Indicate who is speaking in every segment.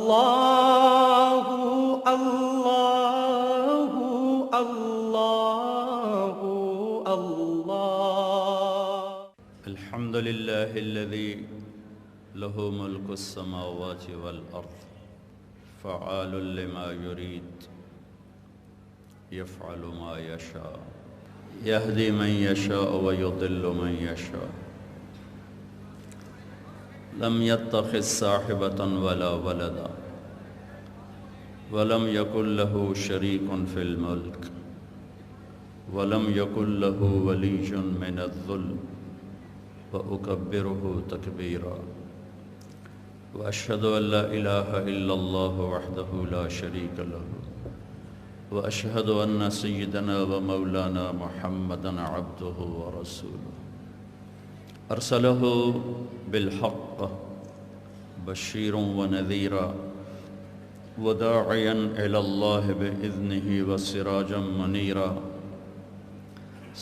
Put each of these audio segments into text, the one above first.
Speaker 1: اللہ اللہ اللہ اللہ
Speaker 2: الحمد للہ الذی لہ ملک السماوات والارض فعال لما یرید یفعل ما یشاء یہدی من یشاء ویضل من یشاء لم يتخذ صاحبة ولا ولدا ولم يكن له شريك في الملك ولم يكن له ولي من الذل وأكبره تكبيرا وأشهد أن لا إله إلا الله وحده لا شريك له وأشهد أن سيدنا ومولانا محمدا عبده ورسوله أرسله بالحق بشيرا ونذيرا وداعيا إلى الله بإذنه وسراجا منيرا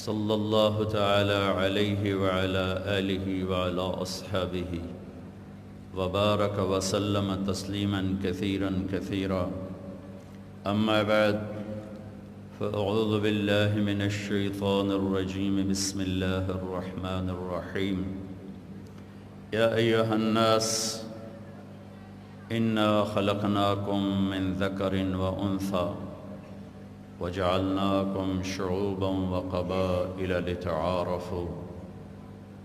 Speaker 2: صلى الله تعالى عليه وعلى آله وعلى أصحابه وبارك وسلم تسليما كثيرا كثيرا أما بعد فأعوذ بالله من الشيطان الرجيم بسم الله الرحمن الرحيم يا أيها الناس إنا خلقناكم من ذكر وأنثى وجعلناكم شعوبا وقبائل لتعارفوا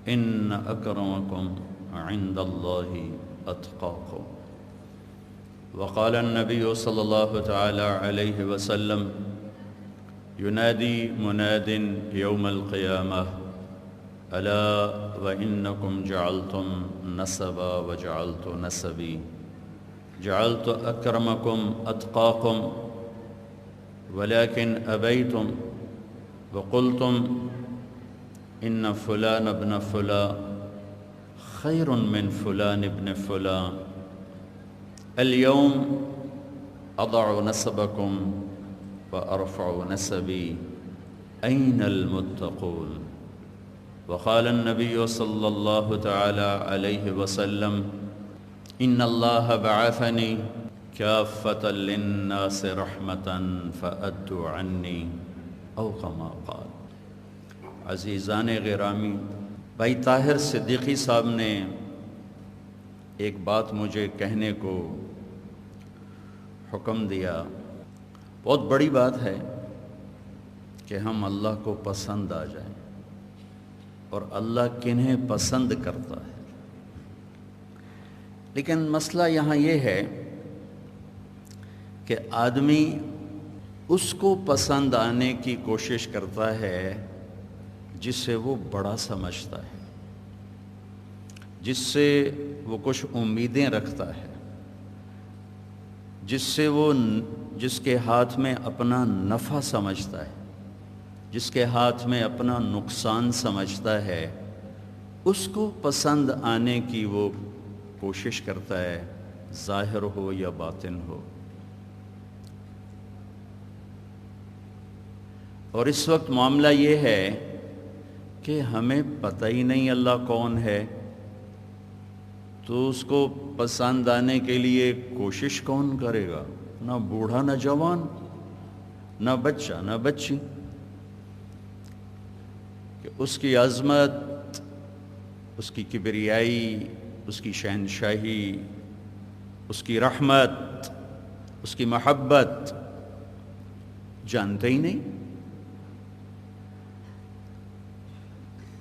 Speaker 2: إن أكرمكم عند الله أتقاكم وقال النبي صلى الله تعالى عليه وسلم ينادي مناد يوم القيامة ألا وإنكم جعلتم نسبا وجعلت نسبي جعلت أكرمكم أتقاكم ولكن أبيتم وقلتم إن فلان ابن فلان خير من فلان ابن فلان اليوم أضع نسبكم وأرفع نسبي أين المتقون وقال النبي صلى الله تعالى عليه وسلم إن الله بعثني كافة للناس رحمة فأدوا عني أو كما قال. عزیزان گرامی، بھائی طاہر صدیقی صاحب نے ایک بات مجھے کہنے کو حکم دیا. بہت بڑی بات ہے کہ ہم اللہ کو پسند آ جائیں، اور اللہ کنہیں پسند کرتا ہے. لیکن مسئلہ یہاں یہ ہے کہ آدمی اس کو پسند آنے کی کوشش کرتا ہے جس سے وہ بڑا سمجھتا ہے، جس سے وہ کچھ امیدیں رکھتا ہے، جس کے ہاتھ میں اپنا نفع سمجھتا ہے، جس کے ہاتھ میں اپنا نقصان سمجھتا ہے، اس کو پسند آنے کی وہ کوشش کرتا ہے، ظاہر ہو یا باطن ہو. اور اس وقت معاملہ یہ ہے کہ ہمیں پتہ ہی نہیں اللہ کون ہے، تو اس کو پسند آنے کے لیے کوشش کون کرے گا؟ نہ بوڑھا نہ جوان، نہ بچہ نہ بچی. کہ اس کی عظمت، اس کی کبریائی، اس کی شہنشاہی، اس کی رحمت، اس کی محبت جانتے ہی نہیں،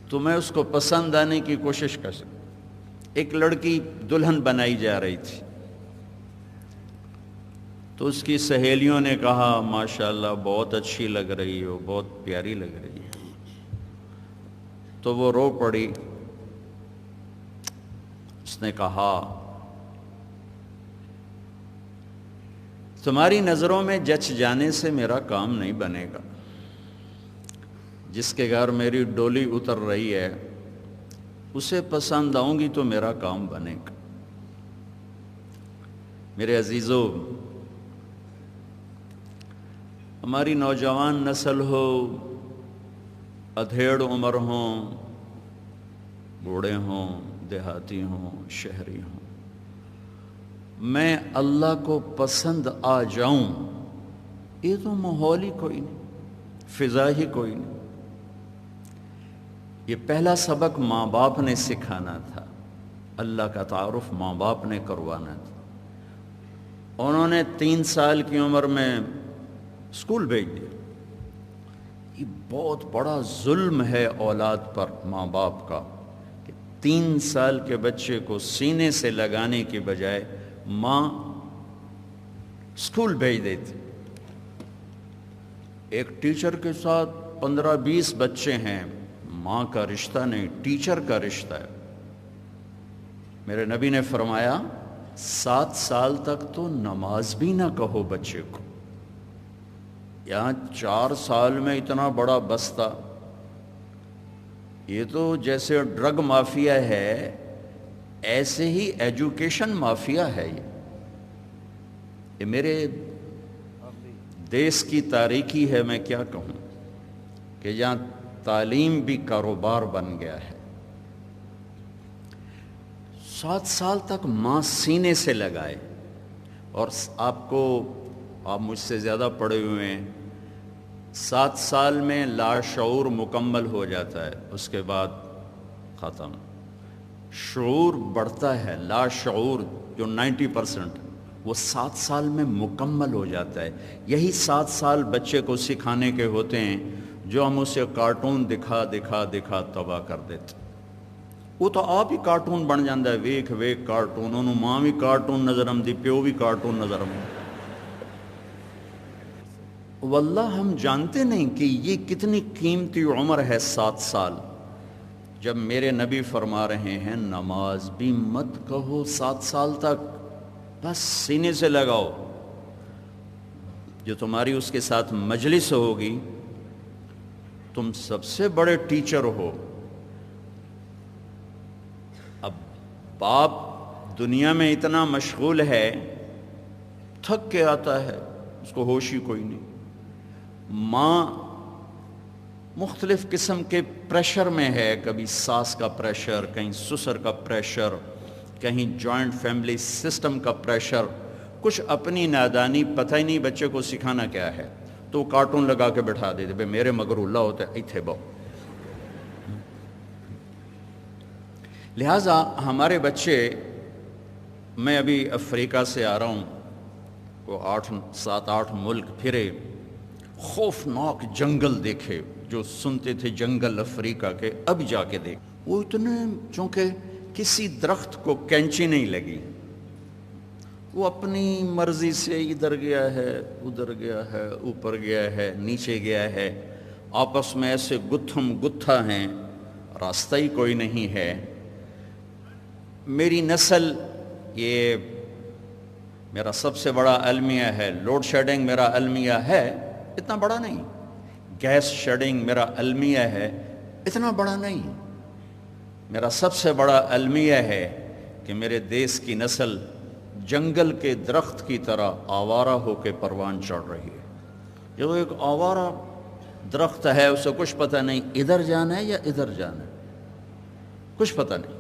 Speaker 2: تو میں اس کو پسند آنے کی کوشش کر سکتا. ایک لڑکی دلہن بنائی جا رہی تھی، تو اس کی سہیلیوں نے کہا ماشاءاللہ بہت اچھی لگ رہی ہو، بہت پیاری لگ رہی ہے. تو وہ رو پڑی. اس نے کہا تمہاری نظروں میں جچ جانے سے میرا کام نہیں بنے گا. جس کے گھر میری ڈولی اتر رہی ہے اسے پسند آؤں گی تو میرا کام بنے گا. میرے عزیزو، ہماری نوجوان نسل ہو، ادھیڑ عمر ہوں، بوڑھے ہوں، دیہاتی ہوں، شہری ہوں، میں اللہ کو پسند آ جاؤں، یہ تو ماحول ہی کوئی نہیں، فضا ہی کوئی نہیں۔ یہ پہلا سبق ماں باپ نے سکھانا تھا، اللہ کا تعارف ماں باپ نے کروانا تھا۔ انہوں نے 3 سال کی عمر میں اسکول بھیج دیا۔ یہ بہت بڑا ظلم ہے اولاد پر ماں باپ کا کہ 3 سال کے بچے کو سینے سے لگانے کی بجائے ماں اسکول بھیج دیتی۔ ایک ٹیچر کے ساتھ 15-20 بچے ہیں، ماں کا رشتہ نہیں، ٹیچر کا رشتہ ہے۔ میرے نبی نے فرمایا 7 سال تک تو نماز بھی نہ کہو بچے کو۔ یہاں 4 سال میں اتنا بڑا بستہ، یہ تو جیسے ڈرگ مافیا ہے ایسے ہی ایجوکیشن مافیا ہے۔ یہ میرے دیس کی تاریکی ہے، میں کیا کہوں کہ یہاں تعلیم بھی کاروبار بن گیا ہے۔ 7 سال تک ماں سینے سے لگائے، اور آپ مجھ سے زیادہ پڑھے ہوئے ہیں، 7 سال میں لاشعور مکمل ہو جاتا ہے، اس کے بعد ختم۔ شعور بڑھتا ہے، لاشعور جو 90% وہ 7 سال میں مکمل ہو جاتا ہے۔ یہی 7 سال بچے کو سکھانے کے ہوتے ہیں جو ہم اسے کارٹون دکھا دکھا دکھا تباہ کر دیتے۔ وہ تو آپ ہی کارٹون بن جاتا ہے، ویکھ ویکھ کارٹون، انہوں ماں بھی کارٹون نظر آمدی، پیو بھی کارٹون نظر آمدی۔ واللہ ہم جانتے نہیں کہ یہ کتنی قیمتی عمر ہے 7 سال، جب میرے نبی فرما رہے ہیں نماز بھی مت کہو 7 سال تک، بس سینے سے لگاؤ۔ جو تمہاری اس کے ساتھ مجلس ہوگی، تم سب سے بڑے ٹیچر ہو۔ اب باپ دنیا میں اتنا مشغول ہے، تھک کے آتا ہے، اس کو ہوش ہی کوئی نہیں۔ ماں مختلف قسم کے پریشر میں ہے، کبھی ساس کا پریشر، کہیں سسر کا پریشر، کہیں جوائنٹ فیملی سسٹم کا پریشر، کچھ اپنی نادانی، پتہ ہی نہیں بچے کو سکھانا کیا ہے، تو کارٹون لگا کے بٹھا دیتے، بھئی میرے مگر اللہ ہوتا ہے ایتھے باؤ۔ لہٰذا ہمارے بچے، میں ابھی افریقہ سے آ رہا ہوں، وہ 7-8 ملک پھرے، خوفناک جنگل دیکھے، جو سنتے تھے جنگل افریقہ کے، اب جا کے دیکھ، وہ اتنے، چونکہ کسی درخت کو کینچی نہیں لگی، وہ اپنی مرضی سے ادھر گیا ہے، ادھر گیا ہے، اوپر گیا ہے، نیچے گیا ہے، آپس میں ایسے گتھم گتھا ہیں، راستہ ہی کوئی نہیں ہے۔ میری نسل، یہ میرا سب سے بڑا المیہ ہے، لوڈ شیڈنگ میرا المیہ ہے، اتنا بڑا نہیں، گیس شیڈنگ میرا المیہ ہے، اتنا بڑا نہیں۔ میرا سب سے بڑا المیہ ہے کہ میرے دیس کی نسل جنگل کے درخت کی طرح آوارہ ہو کے پروان چڑھ رہی ہے۔ یہ وہ ایک آوارہ درخت ہے، اسے کچھ پتہ نہیں ادھر جانا ہے یا ادھر جانا ہے، کچھ پتہ نہیں۔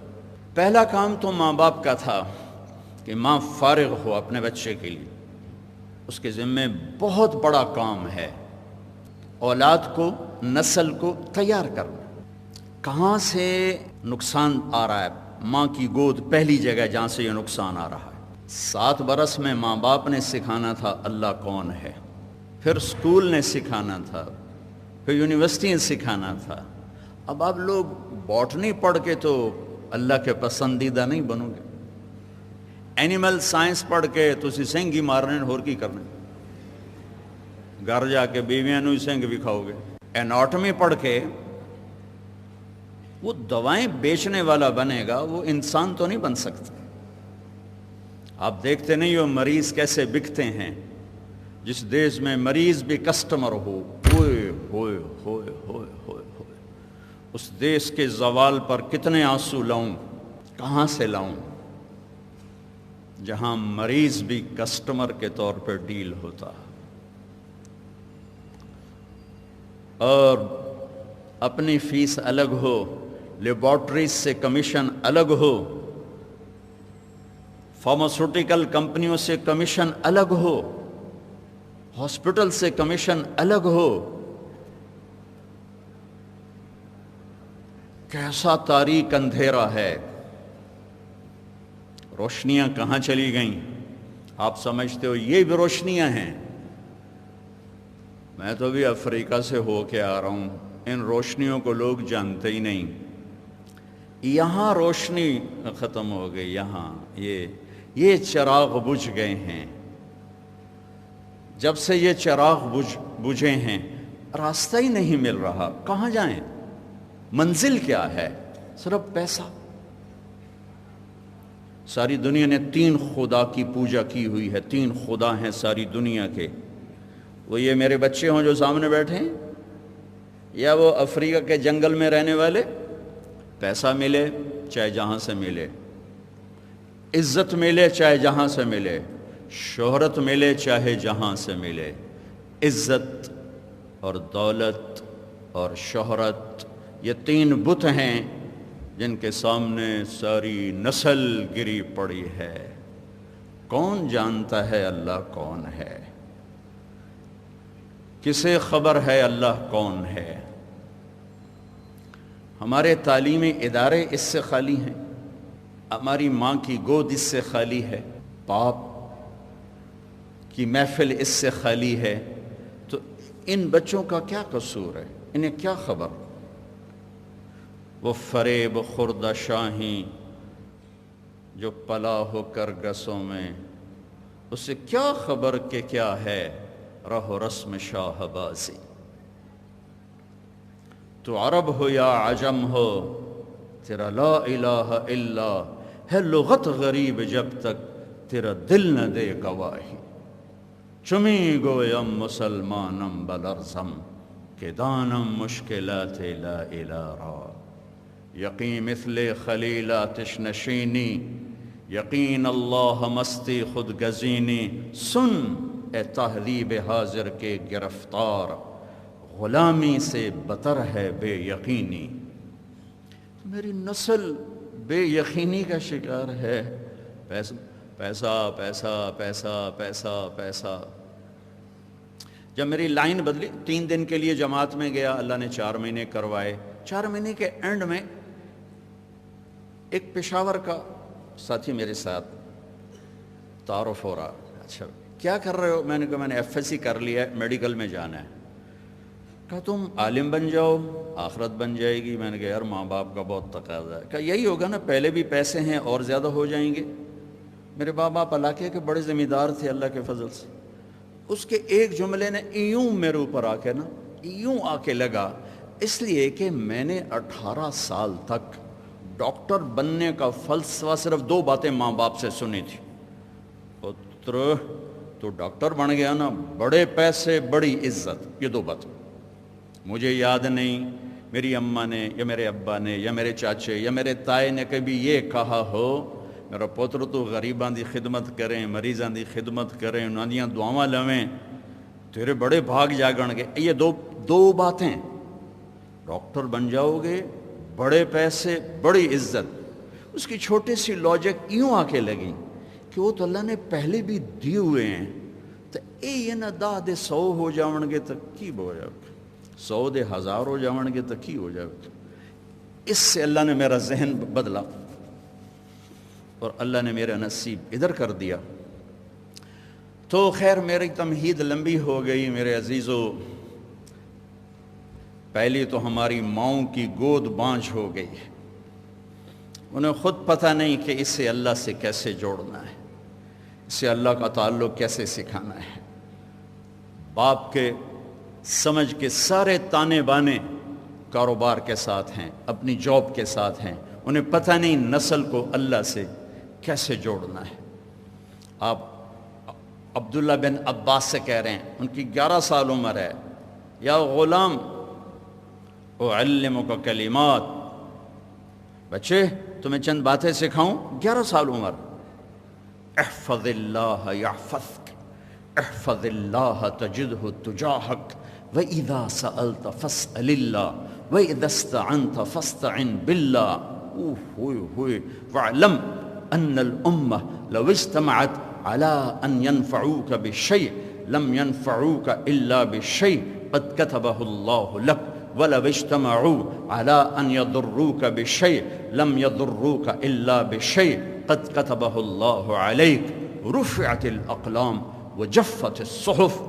Speaker 2: پہلا کام تو ماں باپ کا تھا کہ ماں فارغ ہو اپنے بچے کے لیے، اس کے ذمے بہت بڑا کام ہے، اولاد کو، نسل کو تیار کرنا۔ کہاں سے نقصان آ رہا ہے؟ ماں کی گود پہلی جگہ جہاں سے یہ نقصان آ رہا ہے۔ 7 برس میں ماں باپ نے سکھانا تھا اللہ کون ہے، پھر اسکول نے سکھانا تھا، پھر یونیورسٹی نے سکھانا تھا۔ اب آپ لوگ باٹنی پڑھ کے تو اللہ کے پسندیدہ نہیں بنو گے، اینیمل سائنس پڑھ کے تسی سنگ ہی مارنے اور کی کرنے، گھر جا کے بیویاں نو سنگ بھی کھاؤ گے۔ ایناٹمی پڑھ کے وہ دوائیں بیچنے والا بنے گا، وہ انسان تو نہیں بن سکتا۔ آپ دیکھتے نہیں ہو مریض کیسے بکتے ہیں، جس دیش میں مریض بھی کسٹمر ہو، ہوئے ہوئے ہوئے ہوئے ہوئے ہوئے، اس دیش کے زوال پر کتنے آنسو لاؤں، کہاں سے لاؤں، جہاں مریض بھی کسٹمر کے طور پر ڈیل ہوتا، اور اپنی فیس الگ ہو، لیبارٹریز سے کمیشن الگ ہو، فارماسیوٹیکل کمپنیوں سے کمیشن الگ ہو، ہاسپٹل سے کمیشن الگ ہو. کیسا تاریک اندھیرا ہے. روشنیاں کہاں چلی گئیں؟ آپ سمجھتے ہو یہ بھی روشنیاں ہیں؟ میں تو بھی افریقہ سے ہو کے آ رہا ہوں، ان روشنیوں کو لوگ جانتے ہی نہیں. یہاں روشنی ختم ہو گئی، یہاں یہ چراغ بجھ گئے ہیں. جب سے یہ چراغ بجھے ہیں راستہ ہی نہیں مل رہا. کہاں جائیں؟ منزل کیا ہے؟ صرف پیسہ. ساری دنیا نے 3 خدا کی پوجا کی ہوئی ہے. 3 خدا ہیں ساری دنیا کے. وہ یہ میرے بچے ہوں جو سامنے بیٹھے ہیں، یا وہ افریقہ کے جنگل میں رہنے والے. پیسہ ملے چاہے جہاں سے ملے، عزت ملے چاہے جہاں سے ملے، شہرت ملے چاہے جہاں سے ملے. عزت اور دولت اور شہرت، یہ 3 بت ہیں جن کے سامنے ساری نسل گری پڑی ہے. کون جانتا ہے اللہ کون ہے؟ کسے خبر ہے اللہ کون ہے؟ ہمارے تعلیمی ادارے اس سے خالی ہیں، ہماری ماں کی گود اس سے خالی ہے، باپ کی محفل اس سے خالی ہے. تو ان بچوں کا کیا قصور ہے؟ انہیں کیا خبر؟ وہ فریب خوردہ شاہی جو پلا ہو کر گسوں میں، اسے کیا خبر کہ کیا ہے رہ و رسم شاہ بازی. تو عرب ہو یا عجم ہو، تیرا لا الہ الا ہے لغت غریب جب تک تیرا دل نہ دے گواہی. چمی گویم مسلمانم بلرزم کہ دانم مشکلات لا الہ را. یقین مثل خلیل آتش نشینی، یقین اللہ مستی خود گزینی. سن اے تہذیب حاضر کے گرفتار، غلامی سے بتر ہے بے یقینی. میری نسل بے یقینی کا شکار ہے. پیسہ پیسہ پیسہ پیسہ پیسہ پیسہ. جب میری لائن بدلی، 3 دن کے لیے جماعت میں گیا، اللہ نے 4 مہینے کروائے. 4 مہینے کے اینڈ میں ایک پشاور کا ساتھی میرے ساتھ تعارف ہو رہا. اچھا کیا کر رہے ہو؟ میں نے کہا میں نے FSC کر لیا ہے، میڈیکل میں جانا ہے. کہا تم عالم بن جاؤ آخرت بن جائے گی. میں نے کہا یار ماں باپ کا بہت تقاضا ہے. کہا یہی ہوگا نا، پہلے بھی پیسے ہیں اور زیادہ ہو جائیں گے. میرے باپ باپ علاقے کے بڑے ذمہ دار تھے اللہ کے فضل سے. اس کے ایک جملے نے یوں میرے اوپر آ کے یوں آ کے لگا، اس لیے کہ میں نے 18 سال تک ڈاکٹر بننے کا فلسفہ صرف 2 باتیں ماں باپ سے سنی تھی. پتر تو ڈاکٹر بن گیا نا، بڑے پیسے بڑی عزت. یہ 2 باتیں مجھے یاد نہیں میری اماں نے یا میرے ابا نے یا میرے چاچے یا میرے تائے نے کبھی یہ کہا ہو میرا پوتر تو غریباں دی خدمت کریں، مریضاں دی خدمت کریں، انہاں دیاں دعاواں لویں، تیرے بڑے بھاگ جاگن گے. یہ دو باتیں، ڈاکٹر بن جاؤ گے، بڑے پیسے بڑی عزت. اس کی چھوٹی سی لاجک یوں آ کے لگی کہ وہ تو اللہ نے پہلے بھی دیے ہوئے ہیں، تو یہ نہ 10 دے 100 ہو جاون گے تو کی ہو جاؤ گے، 100 دے 1000 ہو جاون گے تو کی ہو جاؤ گے. اس سے اللہ نے میرا ذہن بدلا اور اللہ نے میرا نصیب ادھر کر دیا. تو خیر میری تمہید لمبی ہو گئی میرے عزیزو. پہلی تو ہماری ماؤں کی گود بانجھ ہو گئی، انہیں خود پتہ نہیں کہ اسے اللہ سے کیسے جوڑنا ہے، اسے اللہ کا تعلق کیسے سکھانا ہے. باپ کے سمجھ کے سارے تانے بانے کاروبار کے ساتھ ہیں، اپنی جاب کے ساتھ ہیں، انہیں پتہ نہیں نسل کو اللہ سے کیسے جوڑنا ہے. آپ عبداللہ بن عباس سے کہہ رہے ہیں، ان کی 11 سال عمر ہے، یا غلام اعلمک کلمات، بچے تمہیں چند باتیں سکھاؤں. 11 سال عمر. احفظ اللہ یحفظک، احفظ اللہ تجدہ تجاہک، وَإِذَا سَأَلْتَ فَاسْأَلِ اللَّهِ وَإِذَا اسْتَعَنْتَ فَاسْتَعِنْ بِاللَّهِ. وَاعْلَمْ ان الامہ لو اجتمعت على ان ينفعوك بشيء لم ينفعوك الا بشيء قد كتبه الله لك ولو اجتمعوا على ان يضروك بشيء لم يضروك الا بشيء قد كتبه الله عليك رفعت الاقلام وجفت الصحف.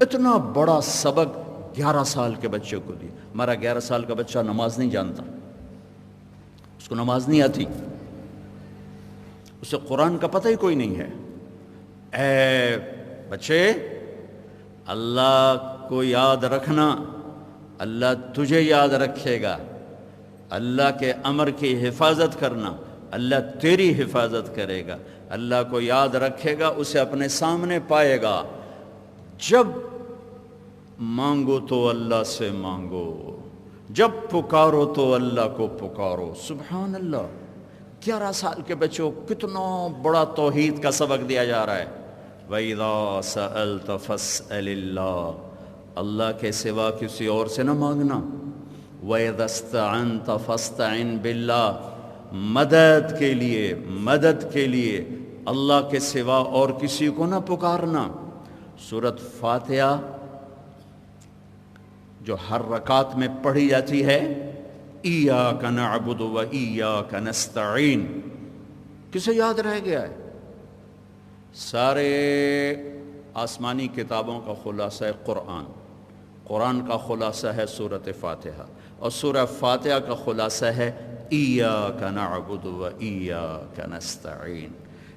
Speaker 2: اتنا بڑا سبق 11 سال کے بچے کو دی. ہمارا 11 سال کا بچہ نماز نہیں جانتا, اس کو نماز نہیں آتی, اسے قرآن کا پتہ ہی کوئی نہیں ہے. اے بچے, اللہ کو یاد رکھنا, اللہ تجھے یاد رکھے گا. اللہ کے امر کی حفاظت کرنا, اللہ تیری حفاظت کرے گا. اللہ کو یاد رکھے گا, اسے اپنے سامنے پائے گا. جب مانگو تو اللہ سے مانگو, جب پکارو تو اللہ کو پکارو. سبحان اللہ, 11 سال کے بچوں کو کتنا بڑا توحید کا سبق دیا جا رہا ہے. وَإِذَا سَأَلْتَ فَاسْأَلِ اللَّهِ, اللہ کے سوا کسی اور سے نہ مانگنا. وَإِذَا اسْتَعَنْتَ فَاسْتَعِنْ بِاللَّهِ, مدد کے لیے اللہ کے سوا اور کسی کو نہ پکارنا. سورۃ فاتحہ جو ہر رکعت میں پڑھی جاتی ہے, ایاک نعبد و ایاک نستعین, کسے یاد رہ گیا ہے؟ سارے آسمانی کتابوں کا خلاصہ ہے قرآن, قرآن کا خلاصہ ہے سورۃ فاتحہ, اور سورہ فاتحہ کا خلاصہ ہے ایاک نعبد و ایاک نستعین.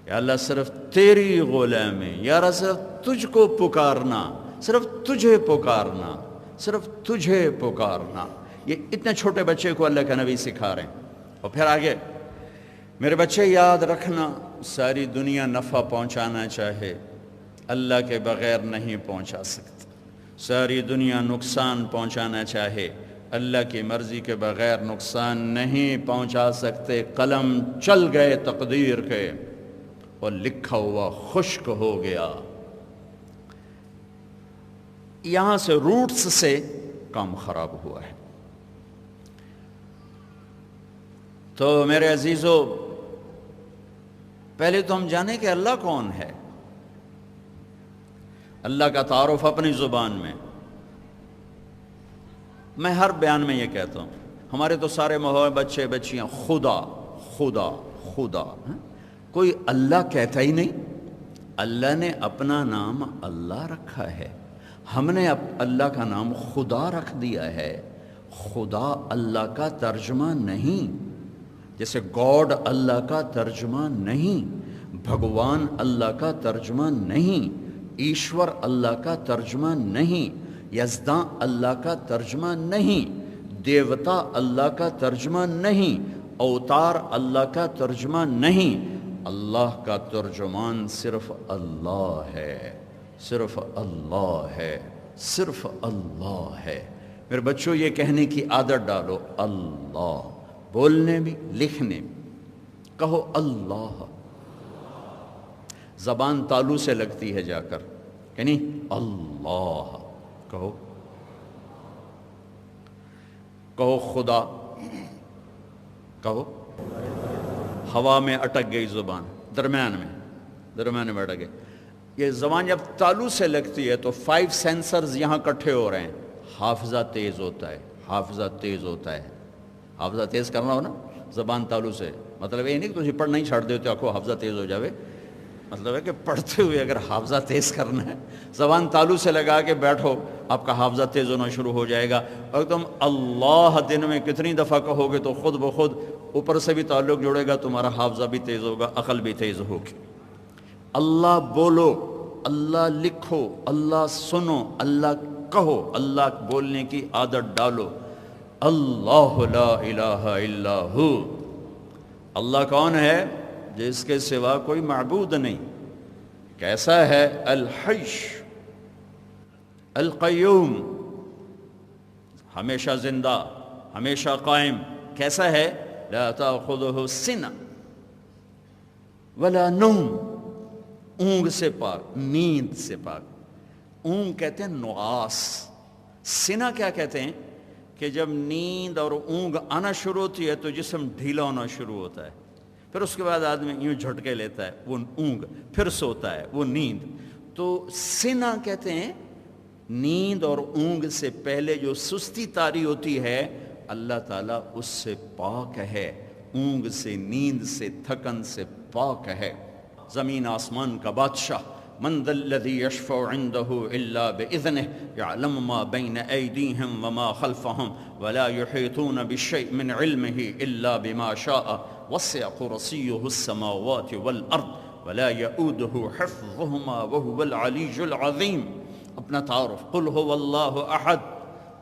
Speaker 2: یا اللہ صرف تیری غلامی, یا اللہ صرف تجھ کو پکارنا, صرف تجھے پکارنا, صرف تجھے پکارنا. یہ اتنے چھوٹے بچے کو اللہ کا نبی سکھا رہے ہیں. اور پھر آگے, میرے بچے یاد رکھنا, ساری دنیا نفع پہنچانا چاہے اللہ کے بغیر نہیں پہنچا سکتی. ساری دنیا نقصان پہنچانا چاہے اللہ کی مرضی کے بغیر نقصان نہیں پہنچا سکتے. قلم چل گئے تقدیر کے اور لکھا ہوا خشک ہو گیا. یہاں سے روٹس سے کام خراب ہوا ہے. تو میرے عزیزو, پہلے تو ہم جانیں کہ اللہ کون ہے. اللہ کا تعارف اپنی زبان میں, میں ہر بیان میں یہ کہتا ہوں, ہمارے تو سارے ماحول بچے بچیاں خدا خدا خدا, کوئی اللہ کہتا ہی نہیں. اللہ نے اپنا نام اللہ رکھا ہے, ہم نے اللہ کا نام خدا رکھ دیا ہے. خدا اللہ کا ترجمہ نہیں, جیسے گاڈ اللہ کا ترجمہ نہیں, بھگوان اللہ کا ترجمہ نہیں, ایشور اللہ کا ترجمہ نہیں, یزداں اللہ کا ترجمہ نہیں, دیوتا اللہ کا ترجمہ نہیں, اوتار اللہ کا ترجمہ نہیں. اللہ کا ترجمان صرف اللہ ہے, صرف اللہ ہے, صرف اللہ ہے. میرے بچوں, یہ کہنے کی عادت ڈالو, اللہ, بولنے بھی لکھنے بھی کہو اللہ. زبان تالو سے لگتی ہے جا کر, یعنی اللہ کہو. کہو خدا, کہو. ہوا میں اٹک گئی زبان, درمیان میں اٹک گئی. یہ زبان جب تالو سے لگتی ہے تو 5 سینسرز یہاں کٹھے ہو رہے ہیں. حافظہ تیز ہوتا ہے, حافظہ تیز ہوتا ہے. حافظہ تیز کرنا ہو نا زبان تالو سے, مطلب یہ نہیں کہ تجھے پڑھنا ہی چھاڑ دیتے آنکھوں حافظہ تیز ہو جاوے. مطلب ہے کہ پڑھتے ہوئے اگر حافظہ تیز کرنا ہے, زبان تالو سے لگا کے بیٹھو, آپ کا حافظہ تیز ہونا شروع ہو جائے گا. اور تم اللہ دن میں کتنی دفعہ کہو گے تو خود بخود اوپر سے بھی تعلق جڑے گا, تمہارا حافظہ بھی تیز ہوگا, عقل بھی تیز ہوگی. اللہ بولو, اللہ لکھو, اللہ سنو, اللہ کہو, اللہ بولنے کی عادت ڈالو. اللہ لا الہ الا ہو. اللہ کون ہے؟ جس کے سوا کوئی معبود نہیں. کیسا ہے؟ الحی القیوم, ہمیشہ زندہ, ہمیشہ قائم. کیسا ہے؟ لا تأخذہ سنہ ولا نوم, اونگ سے پاک, نیند سے پاک. اونگ کہتے ہیں نعاس. سنہ کیا کہتے ہیں؟ کہ جب نیند اور اونگ آنا شروع ہوتی ہے تو جسم ڈھیلا ہونا شروع ہوتا ہے. پھر اس کے بعد آدمی یوں جھٹکے لیتا ہے، وہ اونگ، پھر سوتا ہے، وہ نیند۔ تو سنا کہتے ہیں نیند اور اونگ سے پہلے جو سستی طاری ہوتی ہے، اللہ تعالیٰ اس سے پاک ہے، اونگ سے، نیند سے، تھکن سے پاک ہے۔ زمین آسمان کا بادشاہ، من ذا الذی یشفع عنده الا باذنہ یعلم ما بین ایدیہم وما خلفہم ولا یحیطون بشیء من علمہ الا بما شاء وسع کرسیہ السماوات والارض ولا یؤودہ حفظہما وهو العلی العظیم۔ اپنا تعارف، قل هو اللہ احد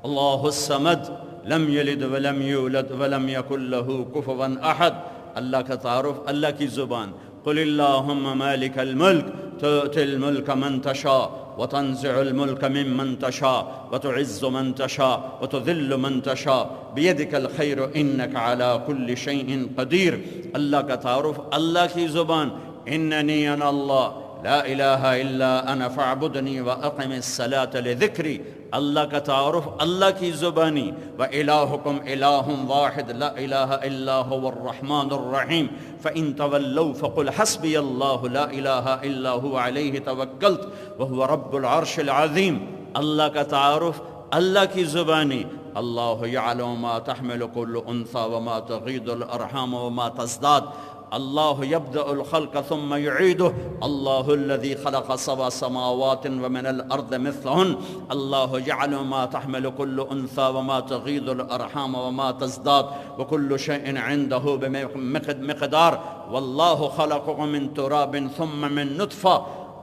Speaker 2: اللہ الصمد لم یلد ولم یولد ولم یکن له کفوا احد۔ اللہ کا تعارف، اللہ کی زبان، قل اللہم مالک الملک تؤتی الملک من تشاء وتنزع الملک ممن تشاء وتعز من تشاء وتذل من تشاء بیدک الخیر انک علی کل شیء قدیر۔ اللہ کا تعارف، اللہ کی زبان، اننی انا اللہ لا الہ الا انا فاعبدنی واقم الصلاة لذکری۔ اللہ کا تعارف، اللہ کی زبانی، وَإِلَٰهُكُمْ إِلَٰهٌ وَاحِدٌ لَا إِلَٰهَ إِلَّا هُوَ الرَّحْمَٰنُ الرَّحِيمُ فَإِن تَوَلَّوْا فَقُلْ حَسْبِيَ اللَّهُ لَا إِلَٰهَ إِلَّا هُوَ عَلَيْهِ تَوَكَّلْتُ وَهُوَ رَبُّ الْعَرْشِ الْعَظِيمِ۔ اللہ کا تعارف، اللہ کی زبانی، اللہ يعلم ما تحمل كل انثى وما تغيض الارحام وما تزداد، اللہ یبدأ الخلق ثم یعیدہ، اللہ الذی خلق سبع سماوات ومن الارض مثلہن، اللہ یعلم ما تحمل كل انثى وما تغیض الارحام وما تزداد وكل شیء عنده بمقدار، واللہ خلقکم من تراب ثم من نطفہ،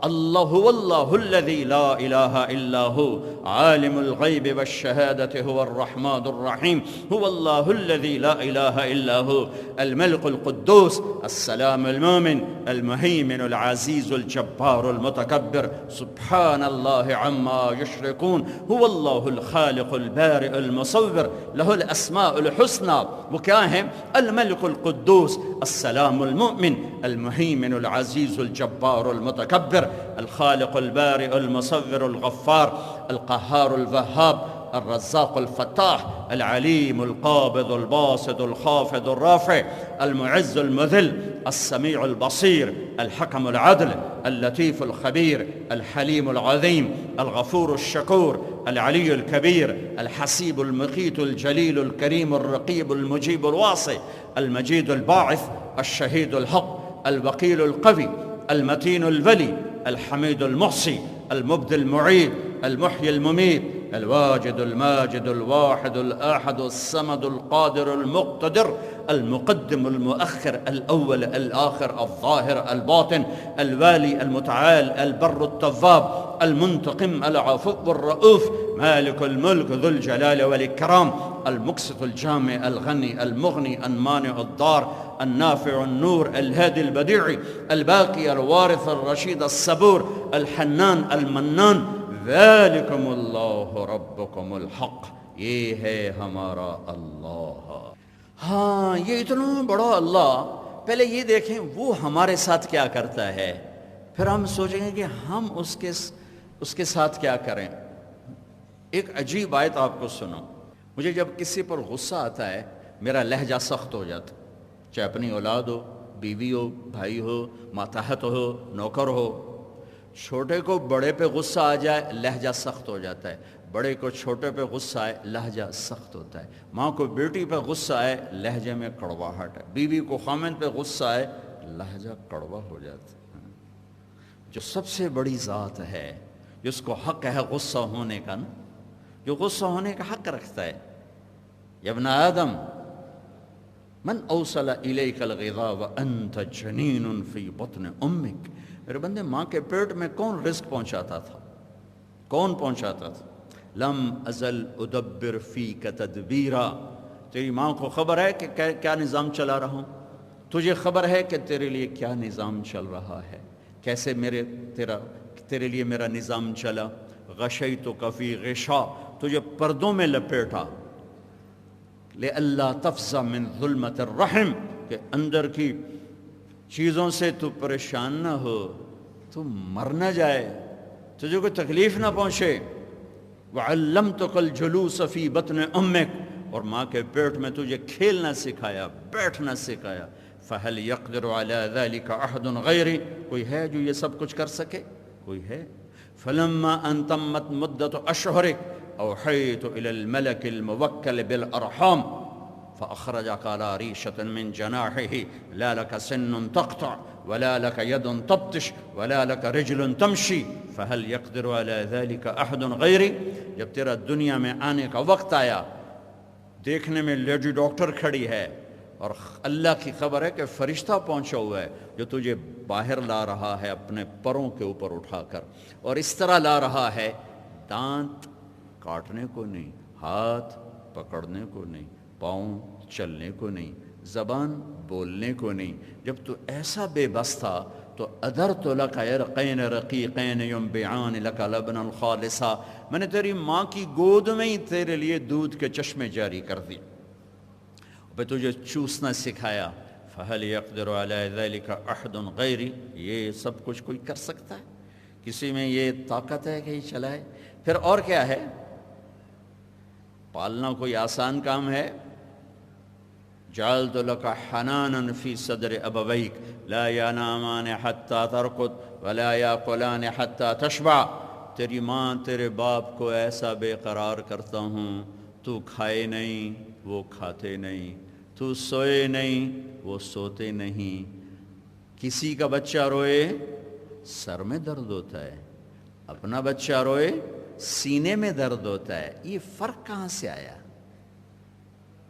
Speaker 2: اللہ واللہ الذی لا الہ الا ہو عالم الغیب والشہادة هو الرحمن الرحیم، هو اللہ الذی لا الہ الا ہو الملک القدوس السلام المؤمن المہیمن العزیز الجبار المتکبر سبحان اللہ عما یشرکون، هو اللہ الخالق البارئ المصور له الاسماء الحسنى۔ وہ کیا ہیں؟ الملک القدوس السلام المؤمن المہیمن العزیز الجبار المتکبر الخالق البارئ المصور الغفار القهار الوهاب الرزاق الفتاح العليم القابض الباسط الخافض الرافع المعز المذل السميع البصير الحكم العدل اللطيف الخبير الحليم العظيم الغفور الشكور العلي الكبير الحسيب المقيت الجليل الكريم الرقيب المجيب الواصي المجيد الباعث الشهيد الحق الوكيل القوي المتين الولي الحميد المحصي المبدي المعيد المحيي المميت الواجد الماجد الواحد الآحد الصمد القادر المقتدر المقدم المؤخر الأول الآخر الظاهر الباطن الوالي المتعال البر التواب المنتقم العفو الرؤوف مالك الملك ذو الجلال والإكرام المقسط الجامع الغني المغني المانع الضار النافع النور الهادي البديع الباقي الوارث الرشيد الصبور الحنان المنان ذالکم اللہ ربکم الحق، یہ ہے ہمارا اللہ۔ ہاں، یہ اتنا بڑا اللہ، پہلے یہ دیکھیں وہ ہمارے ساتھ کیا کرتا ہے، پھر ہم سوچیں گے کہ ہم اس کے ساتھ کیا کریں۔ ایک عجیب آیت آپ کو سنو، مجھے جب کسی پر غصہ آتا ہے میرا لہجہ سخت ہو جاتا، چاہے اپنی اولاد ہو، بیوی ہو، بھائی ہو، ماتحت ہو، نوکر ہو۔ چھوٹے کو بڑے پہ غصہ آ جائے لہجہ سخت ہو جاتا ہے، بڑے کو چھوٹے پہ غصہ آئے لہجہ سخت ہوتا ہے، ماں کو بیٹی پہ غصہ آئے لہجے میں کڑواہٹ ہے، بیوی کو خامن پہ غصہ آئے لہجہ کڑوا ہو جاتا ہے۔ جو سب سے بڑی ذات ہے جس کو حق ہے غصہ ہونے کا نا، جو غصہ ہونے کا حق رکھتا ہے، یا ابن آدم من اوصل الیک الغذاء وانت جنین فی بطن امک، میرے بندے ماں کے پیٹ میں کون رزق پہنچاتا تھا؟ کون پہنچاتا تھا؟ لم ازل ادبر فیک تدبیرا، تیری ماں کو خبر ہے کہ کیا نظام چلا رہا ہوں، تجھے خبر ہے کہ تیرے لیے کیا نظام چل رہا ہے، کیسے تیرے لیے میرا نظام چلا۔ غشیتک فی غشاء، تجھے پردوں میں لپیٹا، لئلا تفزع من ظلمت الرحم، کہ اندر کی چیزوں سے تو پریشان نہ ہو، تو مر نہ جائے، تجھے کوئی تکلیف نہ پہنچے۔ وعلمتک الجلوس فی بطن امک، اور ماں کے پیٹ میں تجھے کھیلنا سکھایا، بیٹھنا سکھایا۔ فَهَلْ يَقْدِرُ عَلَى ذَلِكَ أَحَدٌ غَيْرِي، کوئی ہے جو یہ سب کچھ کر سکے؟ کوئی ہے؟ فَلَمَّا أَن تَمَّتْ مُدَّةُ أَشْهُرِكَ أَوْحَيْتُ إِلَى الْمَلَكِ الْمُوَكَّلِ بِالْأَرْحَامِ فَأَخْرَجَكَ عَلَى رِيشَةٍ مِّن جَنَاحِهِ لَا لَكَ سِنٌّ تَقْطَعُ وَلَا لَكَ يَدٌ تَبْطِشُ وَلَا لَكَ رِجْلٌ تَمْشِي فَهَلْ يَقْدِرُ عَلَى ذَلِكَ أَحَدٌ غَيْرِي۔ جب تیرا دنیا میں آنے کا وقت آیا، دیکھنے میں لیڈی ڈاکٹر کھڑی ہے اور اللہ کی خبر ہے کہ فرشتہ پہنچا ہوا ہے جو تجھے باہر لا رہا ہے اپنے پروں کے اوپر اٹھا کر، اور اس طرح لا رہا ہے، دانت کاٹنے کو نہیں، ہاتھ پکڑنے کو نہیں، پاؤں چلنے کو نہیں، زبان بولنے کو نہیں۔ جب تو ایسا بے بس تھا تو ادرت لک عرقین رقیقین ینبعان لک لبنا خالصا، میں نے تیری ماں کی گود میں ہی تیرے لیے دودھ کے چشمے جاری کر دی، پھر تجھے چوسنا سکھایا۔ فَهَلْ يَقْدِرُ عَلَى ذَلِكَ أَحَدٌ غَيْرِي، یہ سب کچھ کوئی کر سکتا ہے؟ کسی میں یہ طاقت ہے کہ یہ چلائے؟ پھر اور کیا ہے؟ پالنا کوئی آسان کام ہے؟ جعلت لك حنانا في صدر ابويك لا ينامان حتى ترقد ولا ياكلان حتى تشبع، تیری ماں تیرے باپ کو ایسا بے قرار کرتا ہوں، تو کھائے نہیں وہ کھاتے نہیں، تو سوئے نہیں وہ سوتے نہیں۔ کسی کا بچہ روئے سر میں درد ہوتا ہے، اپنا بچہ روئے سینے میں درد ہوتا ہے، یہ فرق کہاں سے آیا؟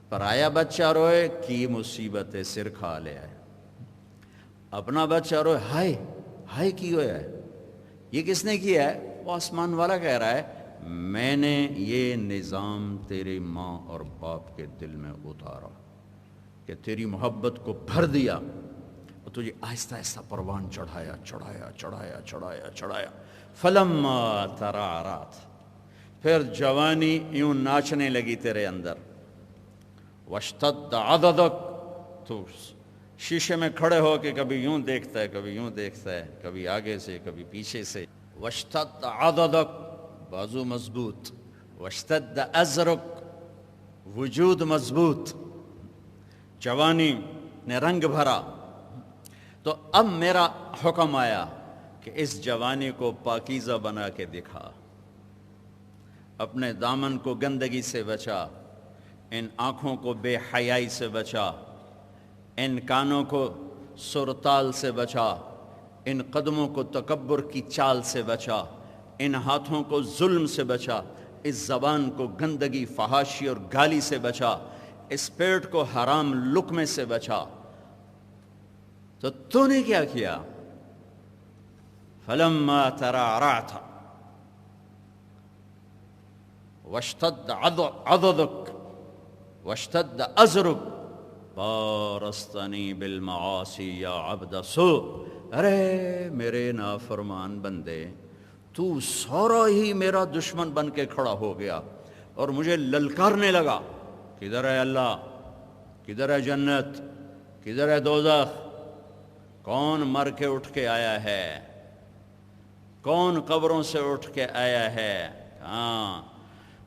Speaker 2: پرایا بچہ روئے کی مصیبت ہے، سر کھا لیا ہے، اپنا بچہ روئے ہائے ہائے کی ہوا ہے، یہ کس نے کیا ہے؟ وہ آسمان والا کہہ رہا ہے میں نے یہ نظام تیری ماں اور باپ کے دل میں اتارا کہ تیری محبت کو بھر دیا اور تجھے آہستہ آہستہ پروان چڑھایا چڑھایا چڑھایا چڑھایا چڑھایا۔ فلما ترعرعت، پھر جوانی یوں ناچنے لگی تیرے اندر۔ واشتد عضدک، تو شیشے میں کھڑے ہو کے کبھی یوں دیکھتا ہے کبھی یوں دیکھتا ہے، کبھی آگے سے کبھی پیچھے سے۔ واشتد عضدک، بازو مضبوط، واشتد ازرک، وجود مضبوط، جوانی نے رنگ بھرا۔ تو اب میرا حکم آیا کہ اس جوانی کو پاکیزہ بنا کے دکھا، اپنے دامن کو گندگی سے بچا، ان آنکھوں کو بے حیائی سے بچا، ان کانوں کو سرتال سے بچا، ان قدموں کو تکبر کی چال سے بچا، ان ہاتھوں کو ظلم سے بچا، اس زبان کو گندگی فحاشی اور گالی سے بچا، اس پیٹ کو حرام لقمے سے بچا۔ تو نے کیا کیا؟ فلما ترعرعت واشتد عضدک واشتد ازرک بارستنی بالمعاصی یا عبد سوء، ارے میرے نافرمان بندے، تو سارا ہی میرا دشمن بن کے کھڑا ہو گیا اور مجھے للکارنے لگا، کدھر ہے اللہ، کدھر ہے جنت، کدھر ہے دوزخ، کون مر کے اٹھ کے آیا ہے، کون قبروں سے اٹھ کے آیا ہے؟ ہاں،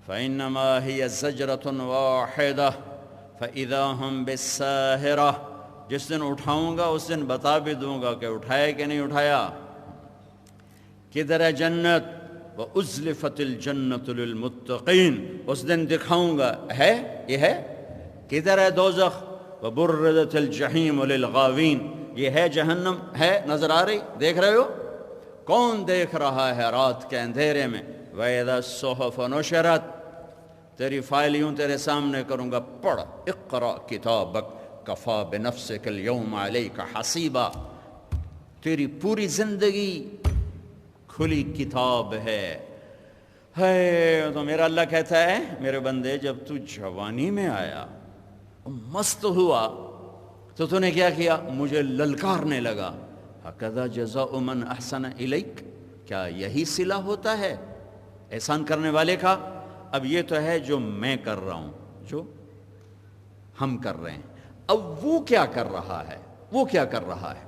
Speaker 2: فَإِنَّمَا هِيَ زَجْرَةٌ وَاحِدَةٌ فَإِذَا هُمْ بِالسَّاهِرَةِ، جس دن اٹھاؤں گا اس دن بتا بھی دوں گا کہ اٹھایا کہ نہیں اٹھایا۔ کدھر ہے جنت؟ وَأُزْلِفَتِ الْجَنَّةُ لِلْمُتَّقِينَ، اس دن دکھاؤں گا، ہے یہ ہے۔ کدھر ہے دوزخ؟ وَبُرِّزَتِ الْجَحِيمُ لِلْغَاوِينَ، یہ ہے جہنم، ہے نظر آ رہی، دیکھ رہے ہو؟ کون دیکھ رہا ہے رات کے اندھیرے میں؟ وَإِذَا الصُّحُفُ نُشِرَتْ، تیری فائل یوں تیرے سامنے کروں گا، پڑھ، اقرأ کتابک کفا بنفسک اليوم علیک حسیبا، تیری پوری زندگی کھلی کتاب ہے۔ تو میرا اللہ کہتا ہے میرے بندے، جب تو جوانی میں آیا مست ہوا تو نے کیا کیا؟ مجھے للکارنے لگا۔ ہکذا جزاء من احسن الیک، کیا یہی صلہ ہوتا ہے احسان کرنے والے کا؟ اب یہ تو ہے جو میں کر رہا ہوں، جو ہم کر رہے ہیں، اب وہ کیا کر رہا ہے؟ وہ کیا کر رہا ہے؟